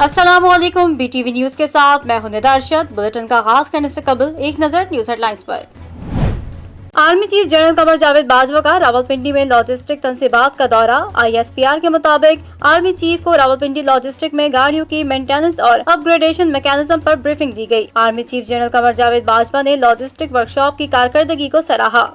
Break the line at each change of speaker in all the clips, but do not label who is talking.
अस्सलाम वालेकुम। BTV news के साथ मैं हूं निदा अरशद। बुलेटिन का आगाज करने से कबल एक नजर न्यूज हेडलाइंस पर। Army chief general Qamar Javed Bajwa का रावलपिंडी में लॉजिस्टिक तंसीबात का दौरा। ISPR के मुताबिक आर्मी चीफ को रावलपिंडी लॉजिस्टिक में गाड़ियों की मेंटेनेंस और अपग्रेडेशन मैकेनिज्म पर ब्रीफिंग दी गई। Army chief general Qamar Javed Bajwa ने लॉजिस्टिक वर्कशॉप की कारकर्दगी को सराहा।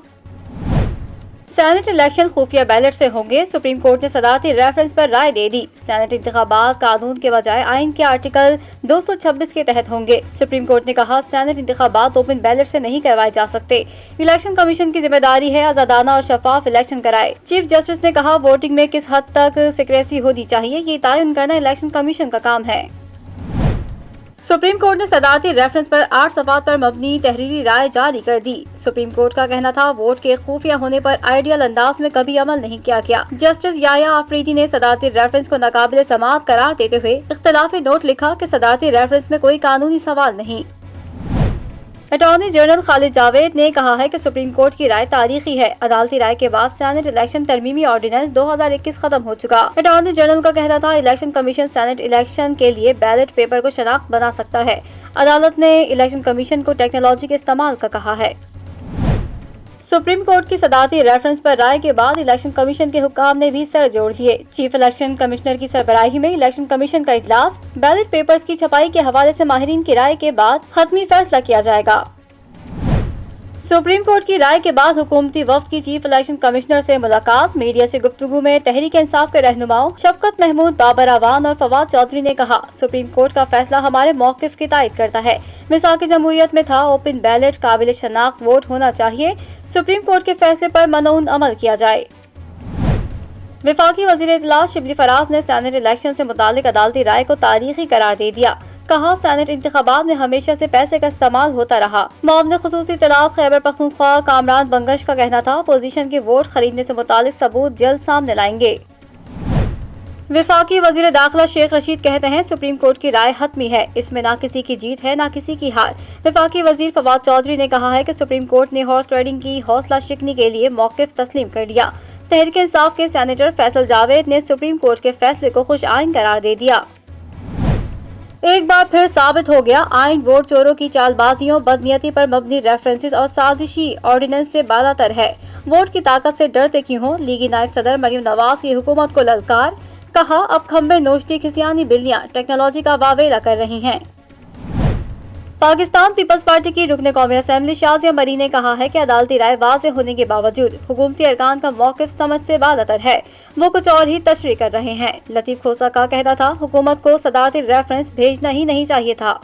सेनेट इलेक्शन खुफिया बैलेट से होंगे, सुप्रीम कोर्ट ने सदारती रेफरेंस पर राय दे दी। सेनेट इंतखाबात कानून के बजाय आइन के आर्टिकल 226 के तहत होंगे। सुप्रीम कोर्ट ने कहा सेनेट इंतखाबात ओपन बैलेट से नहीं करवाए जा सकते। इलेक्शन कमीशन की जिम्मेदारी है आजादाना और शफाफ इलेक्शन कराए। चीफ जस्टिस ने कहा वोटिंग में किस हद तक सिक्रेसी होनी चाहिए ये तयन करना इलेक्शन कमीशन का काम है। सुप्रीम कोर्ट ने सदारती रेफरेंस पर 8 सफ़ात पर मबनी तहरीरी राय जारी कर दी। सुप्रीम कोर्ट का कहना था वोट के खुफिया होने पर आइडियल अंदाज में कभी अमल नहीं किया गया। जस्टिस याया आफरीदी ने सदारती रेफरेंस को नाकाबिले समाअत करार देते हुए इख्तिलाफी नोट लिखा कि सदारती रेफरेंस में कोई कानूनी सवाल नहीं। अटॉर्नी जनरल खालिद जावेद ने कहा है कि सुप्रीम कोर्ट की राय तारीखी है। अदालती राय के बाद सेनेट इलेक्शन तरमीमी ऑर्डिनेंस 2021 खत्म हो चुका। अटॉर्नी जनरल का कहना था इलेक्शन कमीशन सेनेट इलेक्शन के लिए बैलेट पेपर को शनाख्त बना सकता है। अदालत ने इलेक्शन कमीशन को टेक्नोलॉजी के इस्तेमाल का कहा है। सुप्रीम कोर्ट की सदारती रेफरेंस पर राय के बाद इलेक्शन कमीशन के हुक्काम ने भी सर जोड़ दिए। चीफ इलेक्शन कमिश्नर की सरबराही में इलेक्शन कमीशन का इजलास। बैलेट पेपर्स की छपाई के हवाले से माहिरीन की राय के बाद हतमी फैसला किया जाएगा। सुप्रीम कोर्ट की राय के बाद हुकूमती वफ्द की चीफ इलेक्शन कमिश्नर से मुलाकात। मीडिया से गुफ्तगू में तहरीक इंसाफ के रहनुमाओं शफकत महमूद, बाबर अवान और फवाद चौधरी ने कहा सुप्रीम कोर्ट का फैसला हमारे मौक़िफ़ की तायद करता है। मिसाक जमहूरियत में था ओपन बैलेट काबिल शनाख्त वोट होना चाहिए। सुप्रीम कोर्ट के फैसले पर मनऊन अमल किया जाए। वफाकी वज़ीर इत्तलात शिबली फराज ने सेनेट इलेक्शन से मुतालिक अदालती राय को तारीखी करार दे दिया। कहा सेनेट इंतखाबात में हमेशा से पैसे का इस्तेमाल होता रहा। मामले खुसूसी इत्तलात खैबर पख्तूनख्वा कामरान बंगश का कहना था अपोजिशन के वोट खरीदने से मुतालिक सबूत जल्द सामने लाएंगे। वफाकी वज़ीर दाखिला शेख रशीद कहते हैं सुप्रीम कोर्ट की राय हतमी है, इसमें ना किसी की जीत है ना किसी की हार। वफाकी वज़ीर फवाद चौधरी ने कहा है कि सुप्रीम कोर्ट ने हॉर्स ट्रेडिंग की हौसला शिकनी के लिए मौक़िफ़ तस्लीम कर दिया। तहरीक इंसाफ के सेनेटर फैसल जावेद ने सुप्रीम कोर्ट के फैसले को खुश आइन करार दे दिया। एक बार फिर साबित हो गया आइन वोट चोरों की चालबाजियों, बदनीयती पर मबनी रेफरेंसेस और साजिशी ऑर्डिनेंस से बालातर है। वोट की ताकत से डरते क्यों हो? लीगी नायब सदर मरियम नवाज की हुकूमत को ललकार। कहा अब खंबे नोचती खिसियानी बिल्लियां टेक्नोलॉजी का वावेला कर रही हैं। पाकिस्तान पीपल्स पार्टी की रुकने कौमी असेंबली शाजिया मरी ने कहा है कि अदालती राय वाज़ेह होने के बावजूद हुकूमती अरकान का मौक़िफ़ समझ से बालातर है, वो कुछ और ही तशरीह कर रहे हैं। लतीफ़ खोसा का कहना था हुकूमत को सदारती रेफरेंस भेजना ही नहीं चाहिए था।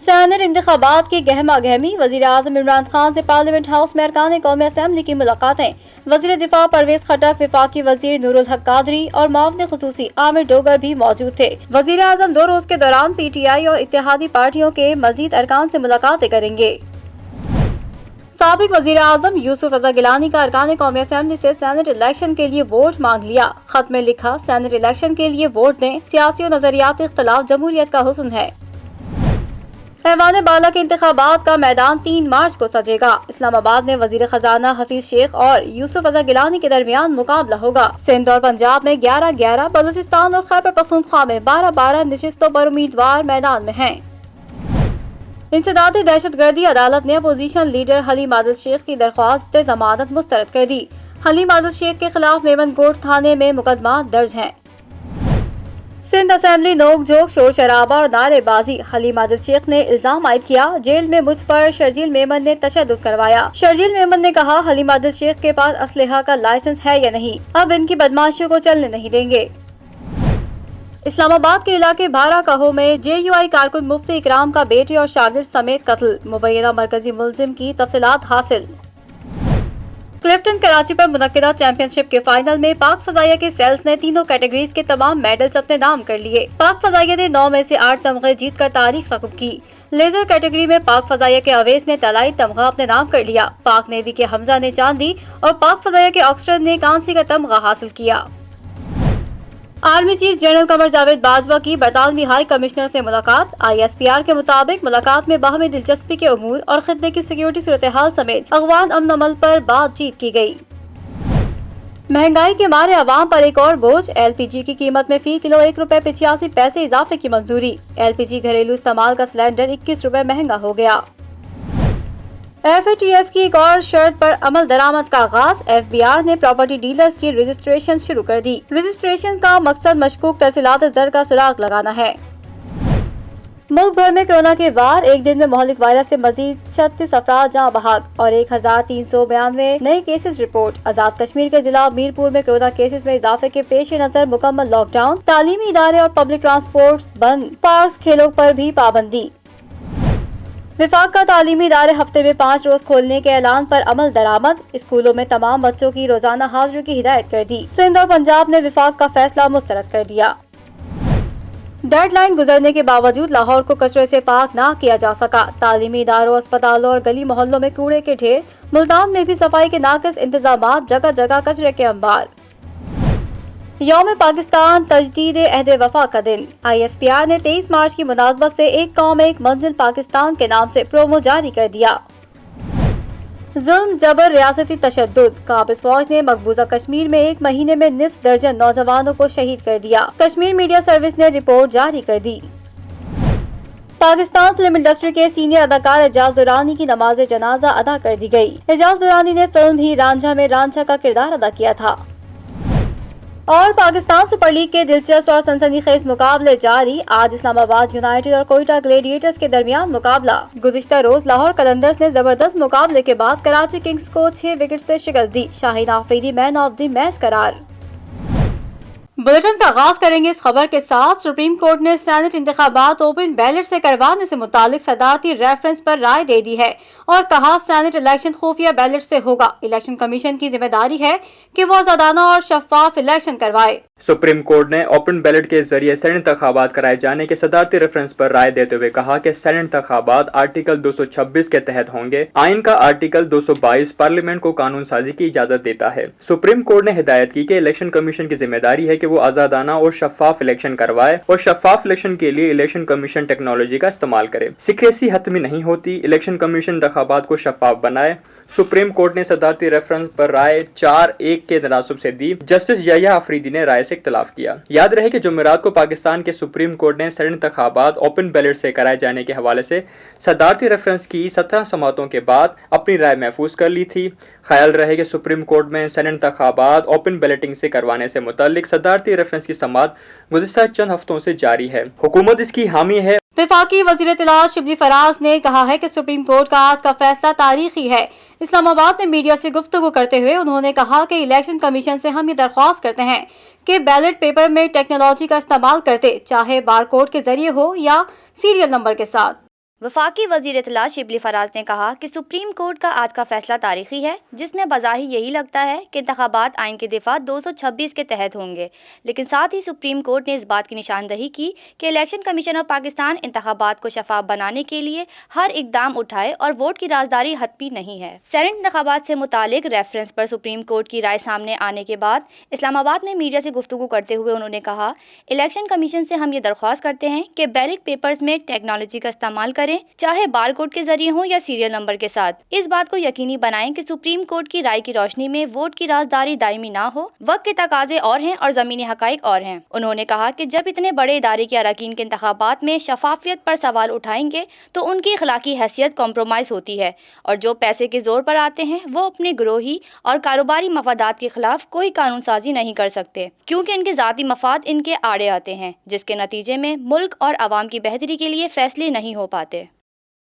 सेनेट इंतखाबात की गहमा गहमी। वज़ीर आज़म इमरान खान से पार्लियामेंट हाउस में अरकान कौमी असेंबली की मुलाकातें। वज़ीर दिफा परवेज खटक, वफाकी वज़ीर नूरुल हक कादरी और मुआविन खुसूसी आमिर डोगर भी मौजूद थे। वज़ीर आज़म 2 रोज के दौरान PTI और इत्तेहादी पार्टियों के मजीद अरकान से मुलाकातें करेंगे। साबिक वज़ीर आज़म यूसुफ रज़ा गिलानी का अरकान कौमी असेंबली से सेनेट इलेक्शन के लिए वोट मांग लिया। खत में लिखा सेनेट इलेक्शन के लिए वोट दें, सियासी और नजरियाती इख्तिलाफ जमहूरियत का हुस्न है। ऐवान बाला के इंतखाबात का मैदान 3 मार्च को सजेगा। इस्लामाबाद में वजीर खजाना हफीज शेख और यूसुफ रज़ा गिलानी के दरमियान मुकाबला होगा। सिंध और पंजाब में 11-11, बलूचिस्तान और खैबर पख्तूनख्वा में 12-12 नशिस्तों पर उम्मीदवार मैदान में हैं। इंसदादी दहशतगर्दी। अदालत ने अपोजिशन लीडर हलीम आदिल शेख की दरख्वास्त जमानत मुस्तरद कर दी। हलीम आदिल शेख के खिलाफ मेमनगोट थाने में मुकदमा दर्ज है। सिंध असेंबली नोक झोंक, शोर शराबा और नारेबाजी। हलीम आदिल शेख ने इल्जाम आयद किया जेल में मुझ पर शर्जील मेमन ने तशद्दुद करवाया। शर्जील मेमन ने कहा हलीम आदिल शेख के पास असलहा का लाइसेंस है या नहीं, अब इनकी बदमाशियों को चलने नहीं देंगे। इस्लामाबाद के इलाके भारा कहो में JUI कारकुन मुफ्ती इकराम का बेटे और शागिर्द समेत कत्ल। मुबैना मरकजी मुलजिम की तफसीलात हासिल। क्लिफ्टन कराची पर मुनक्किदा चैंपियनशिप के फाइनल में पाक फजाइया के सेल्स ने तीनों कैटेगरीज के तमाम मेडल्स अपने नाम कर लिए। पाक फजाइया ने 9 में से 8 तमगे जीत कर तारीख रकम की। लेजर कैटेगरी में पाक फजाइया के अवेस ने तलाई तमगा अपने नाम कर लिया। पाक नेवी के हमजा ने चांदी और पाक फजाइया के ऑक्सफोर्ड ने कांसी का तमगा हासिल किया। Army chief general Qamar Javed Bajwa की बरतानवी हाई कमिश्नर से मुलाकात। ISPR के मुताबिक मुलाकात में बाहमी दिलचस्पी के उमूर और खित्ते की सिक्योरिटी सूरत हाल समेत अफगान अमन अमल पर बातचीत की गई। महंगाई के मारे आवाम पर एक और बोझ, एलपीजी की कीमत में फी किलो ₹1.85 इजाफे की मंजूरी। एलपीजी घरेलू इस्तेमाल का सिलेंडर 21 रुपए महंगा हो गया। FATF की एक और शर्त पर अमल दरामद का आगाज, FBR ने प्रॉपर्टी डीलर्स की रजिस्ट्रेशन शुरू कर दी। रजिस्ट्रेशन का मकसद मशकूक तरसीलात ज़र का सुराग लगाना है। मुल्क भर में कोरोना के बाद एक दिन में मोहलिक वायरस से मजीद 36 अफराद जाँ बहक और 1392 नए केसेस रिपोर्ट। आजाद कश्मीर के जिला मीरपुर में कोरोना केसेस में इजाफे के पेश नजर मुकम्मल लॉकडाउन, तालीमी इदारे और पब्लिक ट्रांसपोर्ट बंद, पार्क खेलों पर भी पाबंदी। विफाक का तालीमी इदारे हफ्ते में 5 रोज खोलने के ऐलान पर अमल दरामद, स्कूलों में तमाम बच्चों की रोजाना हाजिरी की हिदायत कर दी। सिंध और पंजाब ने विफाक का फैसला मुस्तरद कर दिया। डेडलाइन गुजरने के बावजूद लाहौर को कचरे से पाक ना किया जा सका, तालीमी इदारों, अस्पतालों और गली मोहल्लों में कूड़े के ढेर। मुल्तान में भी सफाई के नाकिस इंतजामात, जगह जगह कचरे के अंबार। यौम पाकिस्तान तजदीद अहद वफा का दिन, ISPR ने 23 मार्च की मुनासबत से एक कौम एक मंजिल पाकिस्तान के नाम से प्रोमो जारी कर दिया। जुल्म जबर रियासती तशद्दुद, काबिज फौज ने मकबूजा कश्मीर में एक महीने में निफ्स दर्जन नौजवानों को शहीद कर दिया। कश्मीर मीडिया सर्विस ने रिपोर्ट जारी कर दी। पाकिस्तान फिल्म इंडस्ट्री के सीनियर अदाकार एजाज दुरानी की नमाज जनाजा अदा कर दी गई। एजाज दुरानी ने फिल्म ही रांझा में रांझा का किरदार अदा किया था। और पाकिस्तान सुपर लीग के दिलचस्प और सनसनीखेज मुकाबले जारी। आज इस्लामाबाद यूनाइटेड और कोयटा ग्लेडिएटर्स के दरमियान मुकाबला। गुज़िश्ता रोज लाहौर कलंदर्स ने जबरदस्त मुकाबले के बाद कराची किंग्स को 6 विकेट से शिकस्त दी। Shaheen Afridi man of the match करार। बुलेटिन का आगाज करेंगे इस खबर के साथ। सुप्रीम कोर्ट ने सेनेट इंतखाबात ओपन बैलेट से करवाने से मुतालिक सदारती रेफरेंस पर राय दे दी है और कहा सेनेट इलेक्शन खुफिया बैलेट से होगा। इलेक्शन कमीशन की जिम्मेदारी है कि वो आजादाना और शफाफ इलेक्शन करवाए।
सुप्रीम कोर्ट ने ओपन बैलेट के जरिए सेनेट इंतखाबात कराए जाने के सदारती रेफरेंस पर राय देते हुए कहा कि सेनेट इंतखाबात आर्टिकल 226 के तहत होंगे। आइन का आर्टिकल 222 पार्लियामेंट को कानून साजी की इजाजत देता है। सुप्रीम कोर्ट ने हिदायत की कि इलेक्शन कमीशन की जिम्मेदारी है कि वो आजादाना और शफाफ इलेक्शन करवाए और शफाफ इलेक्शन के लिए इलेक्शन कमीशन टेक्नोलॉजी का इस्तेमाल करे। सीक्रेसी हतमी नहीं होती, इलेक्शन कमीशन इंतखाबात को शफाफ बनाए। सुप्रीम कोर्ट ने सदारती रेफरेंस पर राय 4-1 के तनासुब से दी। जस्टिस याह्या अफरीदी ने राय से इख्तिलाफ किया। याद रहे कि जुमेरात को पाकिस्तान के सुप्रीम कोर्ट ने सेनेट इंतखाबात ओपन बैलेट से कराए जाने के हवाले से सदारती रेफरेंस की 17 समातों के बाद अपनी राय महफूज कर ली थी। ख्याल रहे कि सुप्रीम कोर्ट में सेनेट इंतखाबात ओपन बैलेटिंग से करवाने से मुतालिक सदारती रेफरेंस की समात गुज़िश्ता चंद हफ्तों से जारी है। हुकूमत इसकी हामी है।
वफाकी वज़ीर इत्तलात शिबली फराज ने कहा है कि सुप्रीम कोर्ट का आज का फैसला तारीखी है। इस्लामाबाद में मीडिया से गुफ्तगू करते हुए उन्होंने कहा कि इलेक्शन कमीशन से हम ये दरख्वास्त करते हैं कि बैलेट पेपर में टेक्नोलॉजी का इस्तेमाल करते, चाहे बारकोड के जरिए हो या सीरियल नंबर के साथ।
वफाकी वज़ीर इत्तलात शिबली फराज ने कहा कि सुप्रीम कोर्ट का आज का फैसला तारीखी है, जिसमें बज़ाहिर यही लगता है कि इंतखाबात आइन के दिफा 226 के तहत होंगे, लेकिन साथ ही सुप्रीम कोर्ट ने इस बात की निशानदही की कि इलेक्शन कमीशन ऑफ पाकिस्तान इंतखाबात को शफाफ बनाने के लिए हर इकदाम उठाए और वोट की राजदारी हतमी नहीं है। सेनेट इंतखाबात से मुतालिक रेफरेंस पर सुप्रीम कोर्ट की राय सामने आने के बाद इस्लामाबाद में मीडिया से गुफ्तगू करते हुए उन्होंने कहा, इलेक्शन कमीशन से हम ये दरख्वास्त करते हैं कि बैलेट पेपर्स में टेक्नोलॉजी का इस्तेमाल करें, चाहे बारकोड के जरिए हो या सीरियल नंबर के साथ। इस बात को यकीनी बनाएं कि सुप्रीम कोर्ट की राय की रोशनी में वोट की राजदारी दायमी ना हो। वक्त के तकाजे और हैं और जमीनी हकाइक और हैं। उन्होंने कहा कि जब इतने बड़े इदारे के अरकान के इंतखाबात में शफाफियत पर सवाल उठाएंगे तो उनकी अखलाकी हैसियत कॉम्प्रोमाइज होती है और जो पैसे के जोर पर आते हैं वो अपने ग्रोही और कारोबारी मफादात के खिलाफ कोई कानून साजी नहीं कर सकते, क्योंकि इनके ज़ाती मफाद इनके आड़े आते हैं, जिसके नतीजे में मुल्क और आवाम की बेहतरी के लिए फैसले नहीं हो पाते।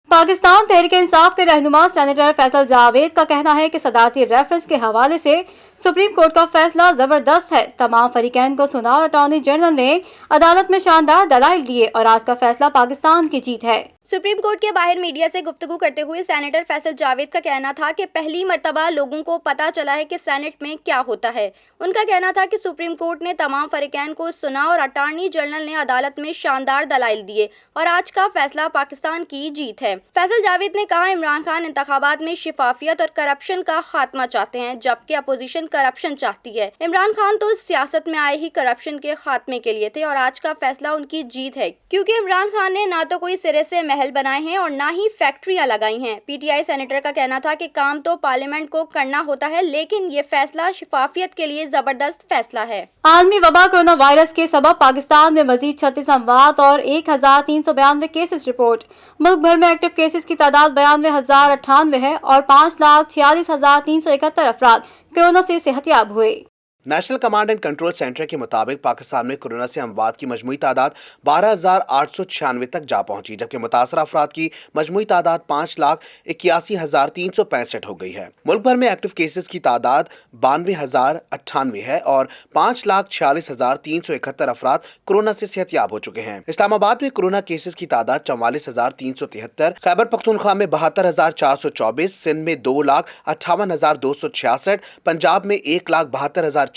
पाकिस्तान तहरीक इंसाफ के रहनुमा सेनेटर फैसल जावेद का कहना है कि सदारती रेफरेंस के हवाले से सुप्रीम कोर्ट का फैसला जबरदस्त है। तमाम फरीकैन को सुना और अटॉर्नी जनरल ने अदालत में शानदार दलाइल दिए और आज का फैसला पाकिस्तान की जीत है।
सुप्रीम कोर्ट के बाहर मीडिया से गुफ्तगू करते हुए सेनेटर फैसल जावेद का कहना था कि पहली मर्तबा लोगों को पता चला है कि सेनेट में क्या होता है। उनका कहना था कि सुप्रीम कोर्ट ने तमाम फरीकैन को सुना और अटॉर्नी जनरल ने अदालत में शानदार दलाइल दिए और आज का फैसला पाकिस्तान की जीत है। फैसल जावेद ने कहा, इमरान खान इंतखाबात में शिफाफियत और करप्शन का खात्मा चाहते हैं, जबकि अपोजिशन करप्शन चाहती है। इमरान खान तो सियासत में आए ही करप्शन के खात्मे के लिए थे और आज का फैसला उनकी जीत है, क्योंकि इमरान खान ने ना तो कोई सिरे से محل بنائے ہیں اور نہ ہی فیکٹریاں لگائی ہیں۔ پی ٹی آئی سینیٹر کا کہنا تھا کہ کام تو پارلیمنٹ کو کرنا ہوتا ہے، لیکن یہ فیصلہ شفافیت کے لیے زبردست فیصلہ ہے۔
عالمی وبا کورونا وائرس کے سبب پاکستان میں مزید 36 اموات اور 1392 کیسز رپورٹ۔ ملک بھر میں ایکٹیو کیسز کی تعداد 92,098 ہے اور 5,46,371 افراد کورونا سے صحت یاب ہوئے۔
National command and control centre کے مطابق پاکستان میں کورونا سے اموات کی مجموعی تعداد 12,896 تک جا پہنچی، جبکہ متاثرہ افراد کی مجموعی تعداد 5,81,365 ہو گئی ہے۔ ملک بھر میں ایکٹیو کیسز کی تعداد 92,098 ہے اور 5,46,371 افراد کورونا سے صحت یاب ہو چکے ہیں۔ اسلام آباد میں کورونا کیسز کی تعداد 44,373، خیبر پختونخوا میں 72,424، سندھ میں 2,58,266، پنجاب میں 1,72,054،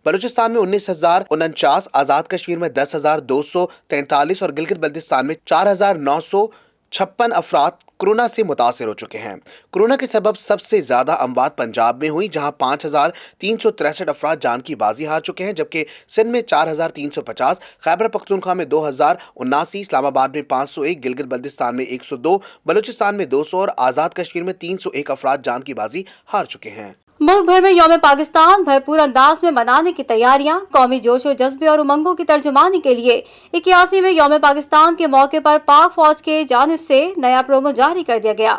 بلوچستان میں 19,049، آزاد کشمیر میں 10,243 اور گلگت بلتستان میں 4,956 افراد کورونا سے متاثر ہو چکے ہیں۔ کورونا کے سبب سب سے زیادہ اموات پنجاب میں ہوئی، جہاں 5,363 افراد جان کی بازی ہار چکے ہیں، جبکہ سندھ میں 4,350، خیبر پختونخوا میں 2,079، اسلام آباد میں 501، گلگت بلتستان میں 102، بلوچستان میں 200 اور آزاد کشمیر میں 301 افراد جان کی بازی ہار چکے ہیں۔
ملک بھر میں یوم پاکستان بھرپور انداز میں منانے کی تیاریاں۔ قومی جوش و جذبے اور امنگوں کی ترجمانی کے لیے 81ویں یوم پاکستان کے موقع پر پاک فوج کے جانب سے نیا پرومو جاری کر دیا گیا۔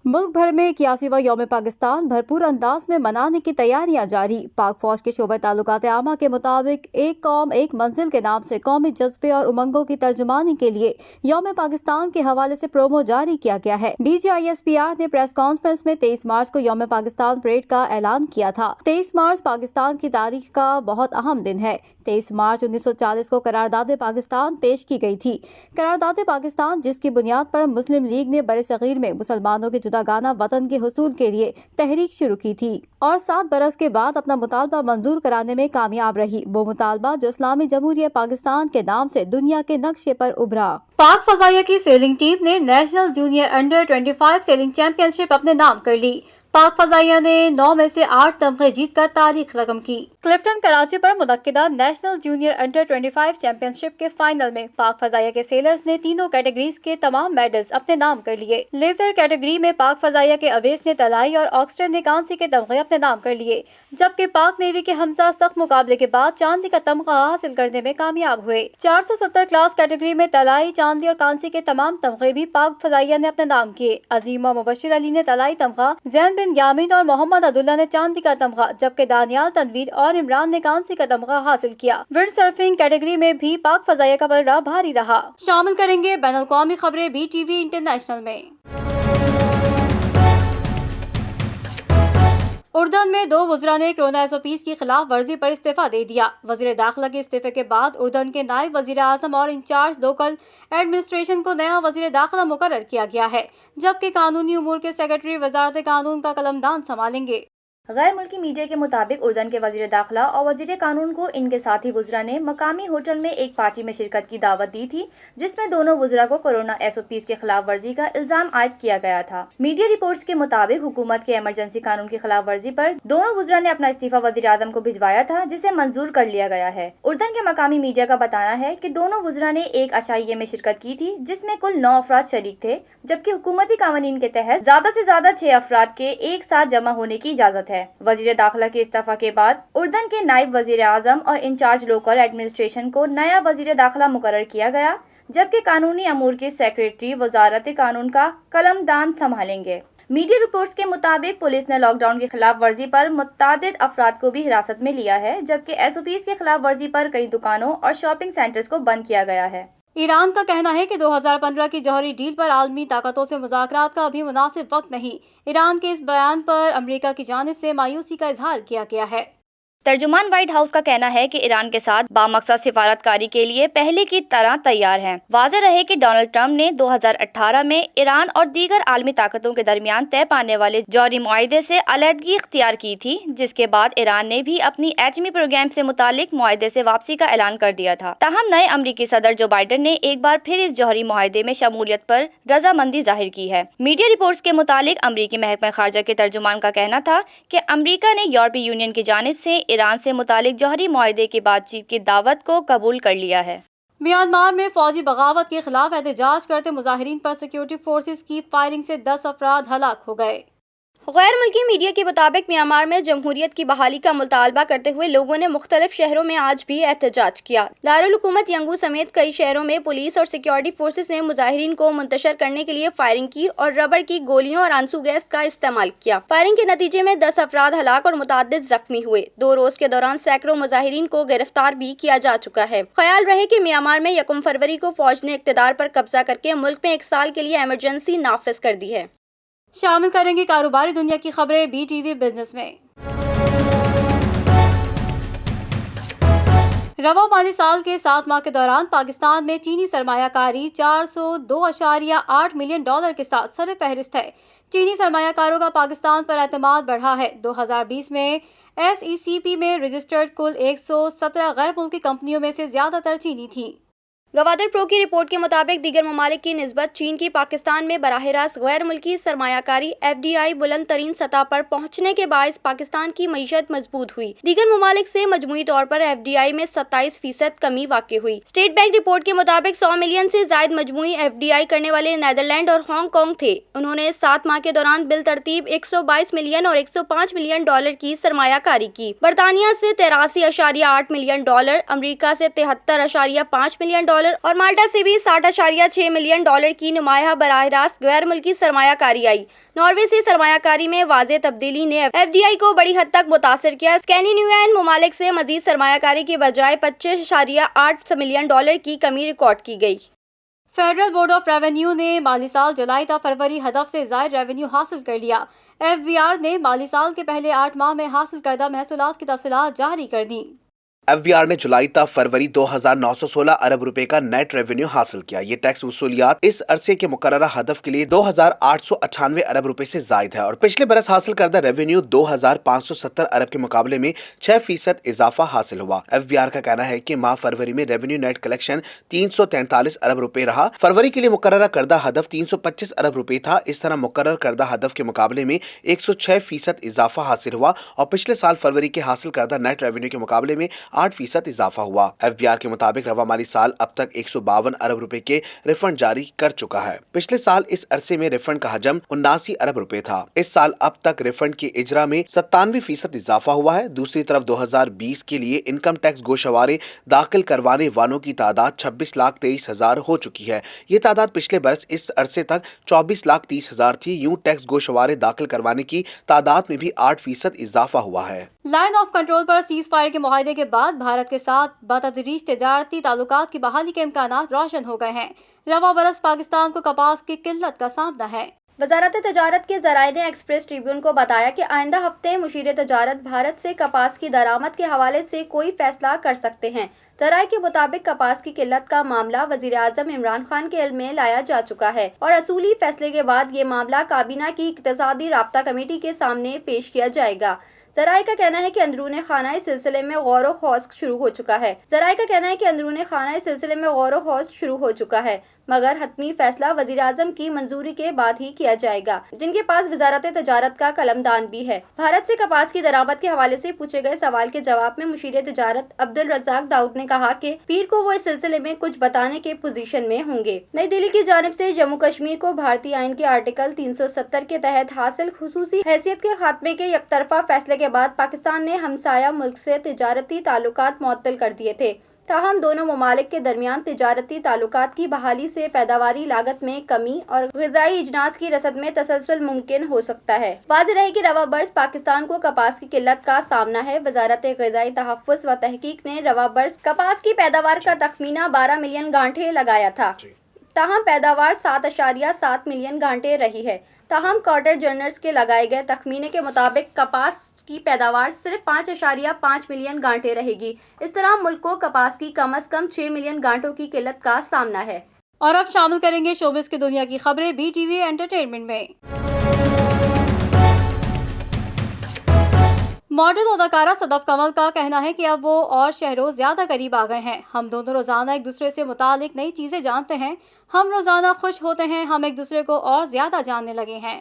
ملک بھر میں 81واں یوم پاکستان بھرپور انداز میں منانے کی تیاریاں جاری۔ پاک فوج کے شعبہ تعلقات عامہ کے مطابق ایک قوم ایک منزل کے نام سے قومی جذبے اور امنگوں کی ترجمانی کے لیے یوم پاکستان کے حوالے سے پرومو جاری کیا گیا ہے۔ DGISPR نے پریس کانفرنس میں 23 مارچ کو یوم پاکستان پریڈ کا اعلان کیا تھا۔ 23 مارچ پاکستان کی تاریخ کا بہت اہم دن ہے۔ 23 مارچ 1940 کو قرارداد پاکستان پیش کی گئی تھی۔ قرارداد پاکستان، جس کی بنیاد پر مسلم لیگ نے برصغیر میں مسلمانوں کے جداگانہ وطن کے حصول کے لیے تحریک شروع کی تھی اور 7 برس کے بعد اپنا مطالبہ منظور کرانے میں کامیاب رہی، وہ مطالبہ جو اسلامی جمہوریہ پاکستان کے نام سے دنیا کے نقشے پر ابھرا۔ پاک فضائیہ کی سیلنگ ٹیم نے national junior under 25 sailing championship اپنے نام کر لی۔ پاک فضائیہ نے 9 میں سے 8 تمغے جیت کر تاریخ رقم کی۔ کلفٹن کراچی پر منعقدہ نیشنل جونیئر انڈر 25 چیمپئن شپ کے فائنل میں پاک فضائیہ کے سیلرز نے تینوں کیٹیگریز کے تمام میڈلز اپنے نام کر لیے۔ لیزر کیٹیگری میں پاک فضائیہ کے اویس نے طلائی اور آکسٹن نے کانسی کے تمغے اپنے نام کر لیے، جبکہ پاک نیوی کے حمزہ سخت مقابلے کے بعد چاندی کا تمغہ حاصل کرنے میں کامیاب ہوئے۔ 470 کلاس کیٹیگری میں طلائی، چاندی اور کانسی کے تمام تمغے بھی پاک فضائیہ نے اپنے نام کیے۔ عظیمہ مبشر علی نے طلائی تمغہ، زین بن یامین اور محمد عبداللہ نے چاندی کا تمغہ، جبکہ دانیال، تنویر اور عمران نے کانسی کا تمغہ حاصل کیا۔ ونڈ سرفنگ کیٹیگری میں بھی پاک فضائیہ کا پلڑا بھاری رہا۔ شامل کریں گے بین الاقوامی خبریں BTV انٹرنیشنل میں۔ اردن میں 2 وزراء نے کورونا SOPs کی خلاف ورزی پر استعفیٰ دے دیا۔ وزیر داخلہ کے استعفے کے بعد اردن کے نائب وزیر اعظم اور انچارج لوکل ایڈمنسٹریشن کو نیا وزیر داخلہ مقرر کیا گیا ہے، جبکہ قانونی امور کے سیکرٹری وزارت قانون کا قلمدان سنبھالیں گے۔
غیر ملکی میڈیا کے مطابق اردن کے وزیر داخلہ اور وزیر قانون کو ان کے ساتھی وزراء نے مقامی ہوٹل میں ایک پارٹی میں شرکت کی دعوت دی تھی، جس میں دونوں وزراء کو کورونا SOPs کے خلاف ورزی کا الزام عائد کیا گیا تھا۔ میڈیا رپورٹس کے مطابق حکومت کے ایمرجنسی قانون کی خلاف ورزی پر دونوں وزراء نے اپنا استعفیٰ وزیر اعظم کو بھجوایا تھا، جسے منظور کر لیا گیا ہے۔ اردن کے مقامی میڈیا کا بتانا ہے کہ دونوں وزراء نے ایک عشائیے میں شرکت کی تھی، جس میں کل 9 افراد شریک تھے، جبکہ حکومتی قوانین کے تحت زیادہ سے زیادہ 6 افراد کے ایک ساتھ جمع ہونے کی اجازت ہے۔ وزیر داخلہ کے استعفیٰ کے بعد اردن کے نائب وزیر اعظم اور انچارج لوکل ایڈمنسٹریشن کو نیا وزیر داخلہ مقرر کیا گیا، جبکہ قانونی امور کے سیکرٹری وزارت قانون کا قلمدان سنبھالیں گے۔ میڈیا رپورٹس کے مطابق پولیس نے لاک ڈاؤن کی خلاف ورزی پر متعدد افراد کو بھی حراست میں لیا ہے، جبکہ SOPs کی خلاف ورزی پر کئی دکانوں اور شاپنگ سینٹرز کو بند کیا گیا ہے۔
ایران کا کہنا ہے کہ 2015 کی جوہری ڈیل پر عالمی طاقتوں سے مذاکرات کا ابھی مناسب وقت نہیں۔ ایران کے اس بیان پر امریکہ کی جانب سے مایوسی کا اظہار کیا گیا ہے۔
ترجمان وائٹ ہاؤس کا کہنا ہے کہ ایران کے ساتھ بامقصد سفارت کاری کے لیے پہلے کی طرح تیار ہیں۔ واضح رہے کہ ڈونلڈ ٹرمپ نے 2018 میں ایران اور دیگر عالمی طاقتوں کے درمیان طے پانے والے جوہری معاہدے سے علیحدگی اختیار کی تھی، جس کے بعد ایران نے بھی اپنی ایٹمی پروگرام سے متعلق معاہدے سے واپسی کا اعلان کر دیا تھا۔ تاہم نئے امریکی صدر جو بائیڈن نے ایک بار پھر اس جوہری معاہدے میں شمولیت پر رضامندی ظاہر کی ہے۔ میڈیا رپورٹس کے مطابق امریکی محکمہ خارجہ کے ترجمان کا کہنا تھا کہ امریکہ نے یورپی یونین کی جانب سے ایران سے متعلق جوہری معاہدے کی بات چیت کی دعوت کو قبول کر لیا ہے۔
म्यांमार में फौजी बगावत के खिलाफ एहतजाज करते मुजाहिरीन पर सिक्योरिटी फोर्सेस की फायरिंग से 10 अफराद हलाक हो गए।
गैर मुल्की मीडिया के मुताबिक म्यांमार में जमहूरियत की बहाली का मुतालबा करते हुए लोगों ने मुख्तलिफ शहरों में आज भी एहतजाज किया। दारुल हुकूमत यंगू समेत कई शहरों में पुलिस और सिक्योरिटी फोर्सेस ने मुजाहिरीन को मुंतशर करने के लिए फायरिंग की और रबड़ की गोलियों और आंसू गैस का इस्तेमाल किया। फायरिंग के नतीजे में 10 अफराद हलाक और मुतादिद जख्मी हुए। 2 रोज के दौरान सैकड़ों मुजाहिरीन को गिरफ्तार भी किया जा चुका है। ख्याल रहे कि म्यांमार में 1 फरवरी को फौज ने इक़्तिदार पर कब्जा करके मुल्क में 1 साल के लिए इमरजेंसी नाफिज कर दी है।
शामिल करेंगे कारोबारी दुनिया की खबरें BTV बिजनेस में। रवा माली साल के 7 माह के दौरान पाकिस्तान में चीनी सरमायाकारी $402.8 मिलियन के साथ सर फहरिस्त है। चीनी सरमायाकारों का पाकिस्तान पर एतमाद बढ़ा है। 2020 में SECP में रजिस्टर्ड कुल 117 गैर मुल्की कंपनियों में से ज्यादातर चीनी थी।
गवादर प्रो की रिपोर्ट के मुताबिक दीगर ममालिक की निस्बत चीन की पाकिस्तान में बराह रास्त गैर मुल्की सरमायाकारी FDI बुलंद तरीन सतह पर पहुँचने के बायस पाकिस्तान की मईशत मजबूत हुई। दीगर ममालिक से मजमूई तौर पर FDI में 27% कमी वाक़ई हुई। स्टेट बैंक रिपोर्ट के मुताबिक 100 मिलियन से जायद मजमूई FDI करने वाले नीदरलैंड और हांगकांग थे। उन्होंने 7 माह के दौरान बिल तरतीब 122 मिलियन और $105 मिलियन की सरमायाकारी की। बरतानिया से 83.8 मिलियन, अमरीका से 73.5 मिलियन और माल्टा से भी 60.6 मिलियन की नुमाया बराह रास्त गैर मुल्की सरमायाकारी आई। नॉर्वे से सरमायाकारी में वाज़ेह तब्दीली ने FDI को बड़ी हद तक मुतासिर किया। स्कैंडिनेवियन ममालिक से मजीद सरमायाकारी के बजाय 25.8 मिलियन की कमी रिकॉर्ड की गई।
फेडरल बोर्ड ऑफ रेवेन्यू ने माली साल जुलाई ta फरवरी हदफ से ज़ायद रेवेन्यू हासिल कर लिया। FBR ने माली साल के पहले 8 माह में हासिल करदा महसूलात की तफसीलात जारी कर दी।
FBR ने जुलाई ta फरवरी 2,916 अरब रुपए का नेट रेवेन्यू हासिल किया। ये टैक्स वसूलियात इस अरसे के मुकर्ररा हदफ के लिए 2,898 अरब रुपए से जायद है और पिछले बरस हासिल करदा रेवेन्यू 2,570 अरब के मुकाबले में 6% इजाफा हासिल हुआ। FBR का कहना है कि माह फरवरी में रेवेन्यू नेट कलेक्शन 343 अरब रुपए रहा। फरवरी के लिए मुकर्ररा करदा हदफ 325 अरब रुपए था। इस तरह मुकर्रर करदा हदफ के मुकाबले में 106% इजाफा हासिल हुआ और पिछले साल फरवरी के हासिल करदा नेट रेवेन्यू के मुकाबले में 8% इजाफा हुआ। FBR के मुताबिक रवा माली साल अब तक 152 अरब रुपए के रिफंड जारी कर चुका है। पिछले साल इस अरसे में रिफंड का हजम 79 अरब रुपए था। इस साल अब तक रिफंड के इजरा में 97% इजाफा हुआ है। दूसरी तरफ 2020 के लिए इनकम टैक्स गोशवारे दाखिल करवाने वालों की तादाद 26,23,000 हो चुकी है। ये तादाद पिछले बरस इस अरसे तक 24,30,000 थी। यूं टैक्स गोशवारे दाखिल करवाने की तादाद में भी 8% इजाफा हुआ है।
लाइन ऑफ कंट्रोल पर सीज फायर के मुआहदे के बाद भारत के साथ बतदरीज तजारती ताल्लुकात की बहाली के इम्कानात रोशन हो गए हैं। रवा बरस पाकिस्तान को कपास की किल्लत का सामना है।
वजारत तजारत के ज़राए ने एक्सप्रेस ट्रिब्यून को बताया कि आइंदा हफ्ते मुशीर तजारत भारत से कपास की दरामद के हवाले से कोई फैसला कर सकते हैं। ज़राए के मुताबिक कपास की किल्लत का मामला वज़ीर आज़म इमरान खान के इल्म में लाया जा चुका है और असूली फैसले के बाद ये मामला काबीना की इक़्तिसादी राब्ता कमेटी के सामने पेश किया जाएगा। ज़राए का कहना है कि अंदरूने खाना इस सिलसिले में गौर व खौज शुरू हो चुका है। ज़राए का कहना है कि अंदरूने खाना इस सिलसिले में गौर व खौज शुरू हो चुका है, मगर हतमी फैसला वज़ीर आज़म की मंजूरी के बाद ही किया जाएगा, जिनके पास वजारत तजारत का कलमदान भी है। भारत से कपास की दरामद के हवाले से पूछे गए सवाल के जवाब में मुशीर तजारत अब्दुल रज़ाक दाऊद ने कहा कि पीर को वो इस सिलसिले में कुछ बताने के पोजीशन में होंगे। नई दिल्ली की जानिब से जम्मू कश्मीर को भारतीय आइन के आर्टिकल 370 के तहत हासिल खुसूसी हैसियत के खात्मे के यकतरफा फैसले के बाद पाकिस्तान ने हमसाया मुल्क से तिजारती ताल्लुकात मुअत्तल कर दिए थे। ताहम दोनों ममालिक के दरमियान तिजारती ताल्लुकात की बहाली से पैदावारी लागत में कमी और ग़िज़ाई इजनास की रसद में तसलसल मुमकिन हो सकता है। वाज़ेह रहे कि रवा बरस पाकिस्तान को कपास की किल्लत का सामना है। वजारत ग़िज़ाई तहफ़्फ़ुज़ व तहक़ीक़ ने रवा बरस कपास की पैदावार का तखमीना 12 मिलियन गांठे लगाया था। ताहम पैदावार 7.7 मिलियन गांठे रही है। ताहम क्वार्टर जर्नल्स के लगाए गए तखमीने के मुताबिक कपास की पैदावार सिर्फ 5.5 मिलियन गांठे रहेगी। इस तरह मुल्क को कपास की कम अज़ कम 6 मिलियन गांठों की किल्लत का सामना है।
और अब शामिल करेंगे शोबिस की दुनिया की खबरें BTV एंटरटेनमेंट में। मॉडल अदाकारा सदफ कमल का कहना है कि अब वो और शहरों ज्यादा करीब आ गए हैं। हम दोनों रोजाना एक दूसरे से मुतालिक नई चीजें जानते हैं। हम रोजाना खुश होते हैं। हम एक दूसरे को और ज्यादा जानने लगे हैं।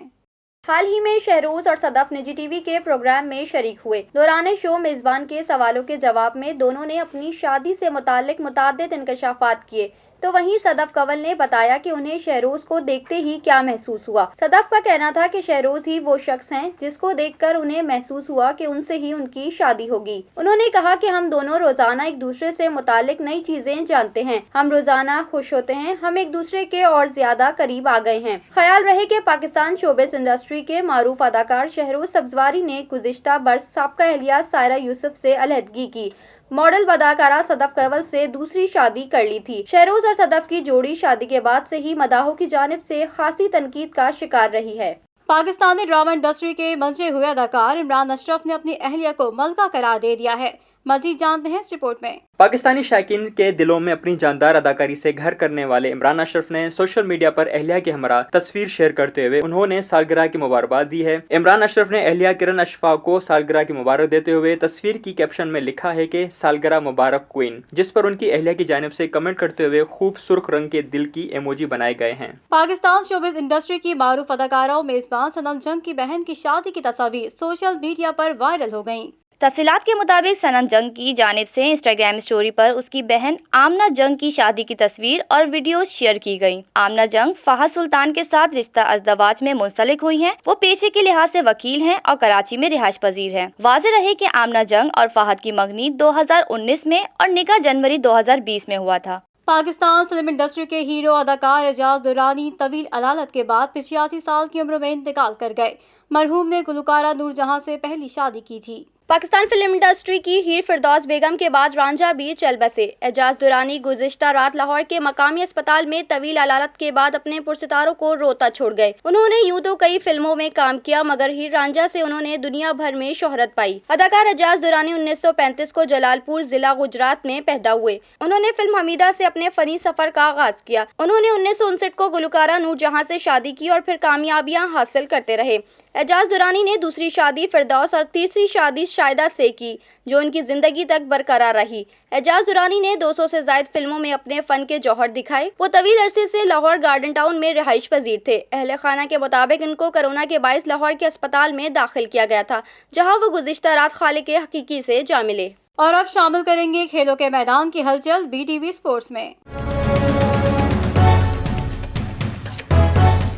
हाल ही में शहरोज और सदफ निजी टीवी के प्रोग्राम में शरीक हुए। दौरान शो मेजबान के सवालों के जवाब में दोनों ने अपनी शादी से मुताल्लिक मुताद्दिद इंकशाफात किए। तो वहीं सदफ कंवल ने बताया कि उन्हें शहरोज को देखते ही क्या महसूस हुआ। सदफ का कहना था कि शहरोज ही वो शख्स हैं जिसको देखकर उन्हें महसूस हुआ कि उनसे ही उनकी शादी होगी। उन्होंने कहा कि हम दोनों रोजाना एक दूसरे से मुताल्लिक नई चीजें जानते हैं, हम रोजाना खुश होते हैं, हम एक दूसरे के और ज्यादा करीब आ गए हैं। ख्याल रहे कि पाकिस्तान शोबिस इंडस्ट्री के मारूफ अदाकार शहरोज सब्जवारी ने गुज़िश्ता बरस साबका अहलिया सायरा यूसुफ से अलहदगी की। मॉडल अदाकारा सदफ कंवल से दूसरी शादी कर ली थी। शहरोज और सदफ की जोड़ी शादी के बाद से ही मदाहों की जानिब से खासी तनकीद का शिकार रही है।
पाकिस्तानी ड्रामा इंडस्ट्री के मंजे हुए अदाकार इमरान अशरफ ने अपनी अहलिया को मलका करार दे दिया है। मजीद जानते हैं इस रिपोर्ट में।
पाकिस्तानी शायकीन के दिलों में अपनी जानदार अदाकारी से घर करने वाले इमरान अशरफ ने सोशल मीडिया पर अहलिया के हमरा तस्वीर शेयर करते हुए उन्होंने सालगिरह की मुबारकबाद दी है। इमरान अशरफ ने अहलिया किरण अशफाक को सालगिरह की मुबारक देते हुए तस्वीर की कैप्शन में लिखा है कि सालगिरह मुबारक क्वीन, जिस पर उनकी अहलिया की जानिब से कमेंट करते हुए खूब सुर्ख रंग के दिल की इमोजी बनाए गए हैं।
पाकिस्तान शोबिस इंडस्ट्री की मारूफ अदाकारा और मेजबान सनम जंग की बहन की शादी की तस्वीर सोशल मीडिया पर वायरल हो गयी।
तफसीलात के मुताबिक सनम जंग की जानिब से इंस्टाग्राम स्टोरी पर उसकी बहन आमना जंग की शादी की तस्वीर और वीडियोस शेयर की गई। आमना जंग फहद सुल्तान के साथ रिश्ता अज़दवाज में मुंसलिक हुई हैं। वो पेशे के लिहाज से वकील हैं और कराची में रिहाइश पजीर हैं। वाज़ेह रहे कि आमना जंग और फहद की मंगनी 2019 में और निकाह जनवरी 2020 में हुआ था।
पाकिस्तान फिल्म इंडस्ट्री के हीरो अदाकार एजाज दुरानी तवील अदालत के बाद 85 साल की उम्र में इंतकाल कर गए। मरहूम ने गुलकारा नूरजहां से पहली शादी की थी।
पाकिस्तान फिल्म इंडस्ट्री की हीर फिरदौस बेगम के बाद रांझा भी चल बसे। एजाज दुरानी गुज़िश्ता रात लाहौर के मकामी अस्पताल में तवील अदालत के बाद अपने पुरसितारों को रोता छोड़ गए। उन्होंने यूं तो कई फिल्मों में काम किया, मगर हीर रांझा से उन्होंने दुनिया भर में शोहरत पाई। अदाकार एजाज दुरानी 1935 को जलालपुर जिला गुजरात में पैदा हुए। उन्होंने फिल्म हमीदा से अपने फनी सफर का आगाज किया। उन्होंने 1959 को गुलकारा नूरजहां से शादी की और फिर कामयाबियां हासिल करते रहे। एजाज दुरानी ने दूसरी शादी फिरदौस और तीसरी शादी शाहिदा से की, जो उनकी जिंदगी तक बरकरार रही। एजाज दुरानी ने 200 से ज्यादा फिल्मों में अपने फन के जौहर दिखाए। वो तवील अरसे से लाहौर गार्डन टाउन में रिहाइश पजीर थे। अहले खाना के मुताबिक इनको कोरोना के बायस लाहौर के अस्पताल में दाखिल किया गया था, जहां वो गुज़िश्ता रात खालिक हकीकी से जा मिले।
और अब शामिल करेंगे खेलों के मैदान की हलचल BTV स्पोर्ट्स में।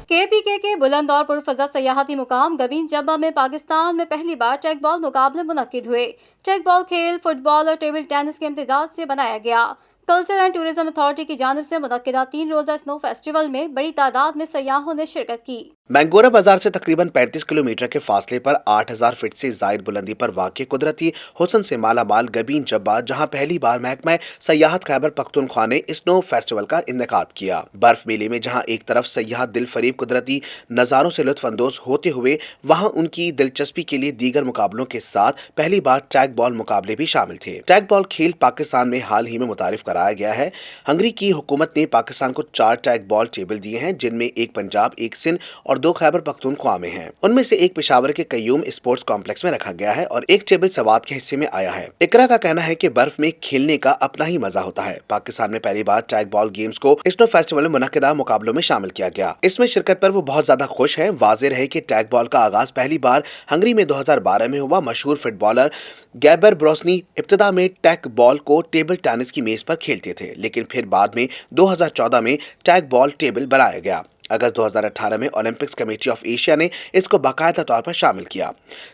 KPK के बुलंद और पुरफजा सयाहती मुकाम गबीन जब्बा में पाकिस्तान में पहली बार ट्रैक बॉल मुकाबले मुनक्किद हुए। ट्रैक बॉल खेल फुटबॉल और टेबल टेनिस के इम्तिजाज से बनाया गया। कल्चर एंड टूरिज्म अथॉरिटी की जानिब से मुनक्किदा 3 रोज़ा स्नो फेस्टिवल में बड़ी तादाद में सयाहों ने शिरकत की।
मैंगोरा बाजार से तकरीबन 35 किलोमीटर के फासले पर 8000 फीट से जायद बुलंदी पर वाक़ई कुदरती हुस्न से माला माल गबीन जब्बा, जहां पहली बार महकमा सयाहत खैबर पख्तूनख्वा ने स्नो फेस्टिवल का इनेकाद किया। बर्फ मेले में जहां एक तरफ सयाह दिल फरीब कुदरती नज़ारों से लुत्फ अंदोज होते हुए, वहां उनकी दिलचस्पी के लिए दीगर मुकाबलों के साथ पहली बार टैग बॉल मुकाबले भी शामिल थे। टैग बॉल खेल पाकिस्तान में हाल ही में मुतारिफ कराया गया है। हंगरी की हुकूमत ने पाकिस्तान को 4 टैग बॉल टेबल दिए हैं, जिनमें एक पंजाब, एक सिंध और 2 खैबर पख्तूनख्वा में हैं। उनमें से एक पेशावर के कयूम स्पोर्ट्स कॉम्प्लेक्स में रखा गया है और एक टेबल सवात के हिस्से में आया है। इकरा का कहना है कि बर्फ में खेलने का अपना ही मजा होता है। पाकिस्तान में पहली बार टैग बॉल गेम्स को स्नो फेस्टिवल में मुनक्किदा मुकाबलों में शामिल किया गया। इसमें शिरकत पर वो बहुत ज्यादा खुश है। वाज़ेह रहे कि टैग बॉल का आगाज पहली बार हंगरी में 2012 में हुआ। मशहूर फुटबॉलर गैबर ब्रोसनी इब्तिदा में टैग बॉल को टेबल टेनिस की मेज पर खेलते थे, लेकिन फिर बाद में 2014 में टैग बॉल टेबल बनाया गया। अगस्त 2018 में ओलंपिक्स कमेटी ऑफ एशिया ने इसको बाकायदा तौर पर शामिल किया।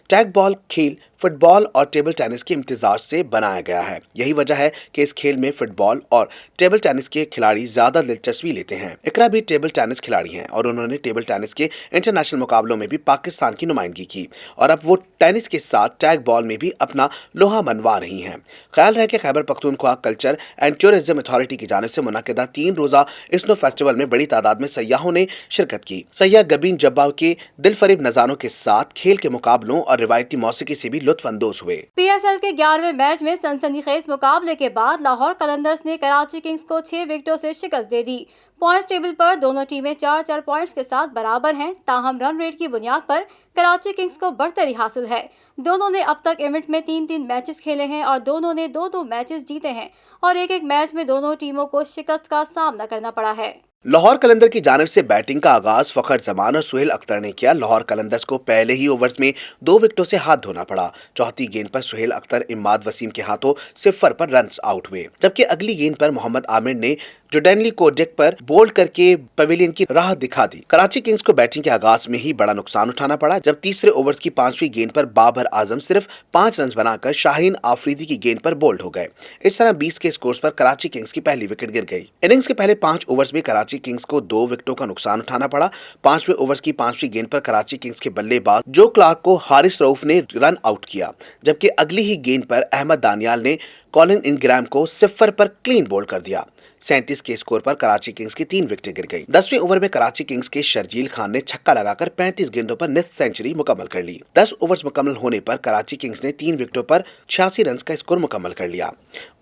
टैग बॉल खेल फुटबॉल और टेबल टेनिस के इम्तिजाज से बनाया गया है। यही वजह है कि इस खेल में फुटबॉल और टेबल टेनिस के खिलाड़ी ज्यादा दिलचस्पी लेते हैं। इकरा भी टेबल टेनिस खिलाड़ी हैं और उन्होंने टेबल टेनिस के इंटरनेशनल मुकाबलों में भी पाकिस्तान की नुमाइंदगी की और अब वो टेनिस के साथ टैग बॉल में भी अपना लोहा मनवा रही हैं। ख्याल रहे कि Khyber Pakhtunkhwa culture and tourism authority की जानिब से मुनक्किदा 3 रोज़ा स्नो फेस्टिवल में बड़ी तादाद में सयाहों ने शिरकत की। सयाह गबीन जब्बा के दिलफरीब नज़ारों के साथ खेल के मुकाबलों और रिवायती मौसीकी से भी लुत्फ अंदोज हुए।
PSL के 11वें मैच में सनसनीखेज मुकाबले के बाद लाहौर कलंदर्स ने कराची किंग्स को 6 विकेटों से शिकस्त दे दी। पॉइंट्स टेबल पर दोनों टीमें 4-4 पॉइंट्स के साथ बराबर हैं। ताहम रन रेट की बुनियाद पर कराची किंग्स को बढ़तरी हासिल है। दोनों ने अब तक इवेंट में 3-3 मैचेस खेले हैं और दोनों ने 2-2 मैचेस जीते हैं और एक-एक मैच में दोनों टीमों को शिकस्त का सामना करना पड़ा है।
लाहौर कलंदर की जानिब से बैटिंग का आगाज फखर जमान और सुहेल अख्तर ने किया। लाहौर कलंदर्स को पहले ही ओवर्स में 2 विकेटों से हाथ धोना पड़ा। चौथी गेंद पर सुहेल अख्तर इमाद वसीम के हाथों 0 पर रन आउट हुए, जबकि अगली गेंद पर मोहम्मद आमिर ने जोडेनली कोजेक पर बोल्ड करके पवेलियन की राह दिखा दी। कराची किंग्स को बैटिंग के आगाज में ही बड़ा नुकसान उठाना पड़ा, जब तीसरे ओवर्स की 5वीं गेंद पर बाबर आजम सिर्फ 5 रन बनाकर शाहीन आफरीदी की गेंद पर बोल्ड हो गए। इस तरह 20 के स्कोर पर कराची किंग्स की पहली विकेट गिर गई। इनिंग्स के पहले 5 ओवर्स में कराची किंग्स को 2 विकेटों का नुकसान उठाना पड़ा। 5वें ओवर्स की 5वीं गेंद पर कराची किंग्स के बल्लेबाज जो क्लार्क को हारिस रऊफ ने रन आउट किया, जबकि अगली ही गेंद पर अहमद दानियाल ने कॉलिन इंग्राम को 0 पर क्लीन बोल्ड कर दिया। 37 के स्कोर पर कराची किंग्स की 3 विकेटें गिर गई। 10वें ओवर में कराची किंग्स के शर्जील खान ने छक्का लगाकर 35 गेंदों पर निस्फ सेंचुरी मुकम्मल कर ली। 10 ओवर्स मुकम्मल होने पर कराची किंग्स ने 3 विकेटों पर 86 रन का स्कोर मुकम्मल कर लिया।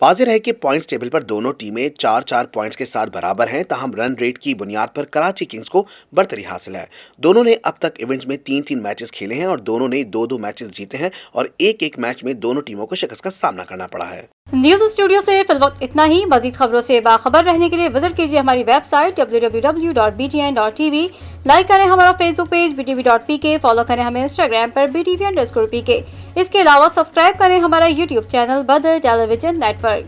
वाज़ेह है कि पॉइंट्स टेबल पर दोनों टीमें 4-4 पॉइंट्स के साथ बराबर हैं, ताहम रन रेट की बुनियाद पर कराची किंग्स को बरतरी हासिल है। दोनों ने अब तक इवेंट्स में 3-3 मैचेस खेले हैं और दोनों ने 2-2 मैचेस जीते हैं और 1-1 मैच में दोनों टीमों को शिकस्त का सामना करना पड़ा है।
न्यूज स्टूडियो से फिल वक्त इतना ही। मजीद खबरों से बाखबर रहने के लिए विजिट कीजिए हमारी वेबसाइट www.btn.tv। लाइक करें हमारा फेसबुक पेज btv.pk, फॉलो करें हमें इंस्टाग्राम पर btv_pk। इसके अलावा सब्सक्राइब करें हमारा यूट्यूब चैनल बदर टेलीविजन नेटवर्क।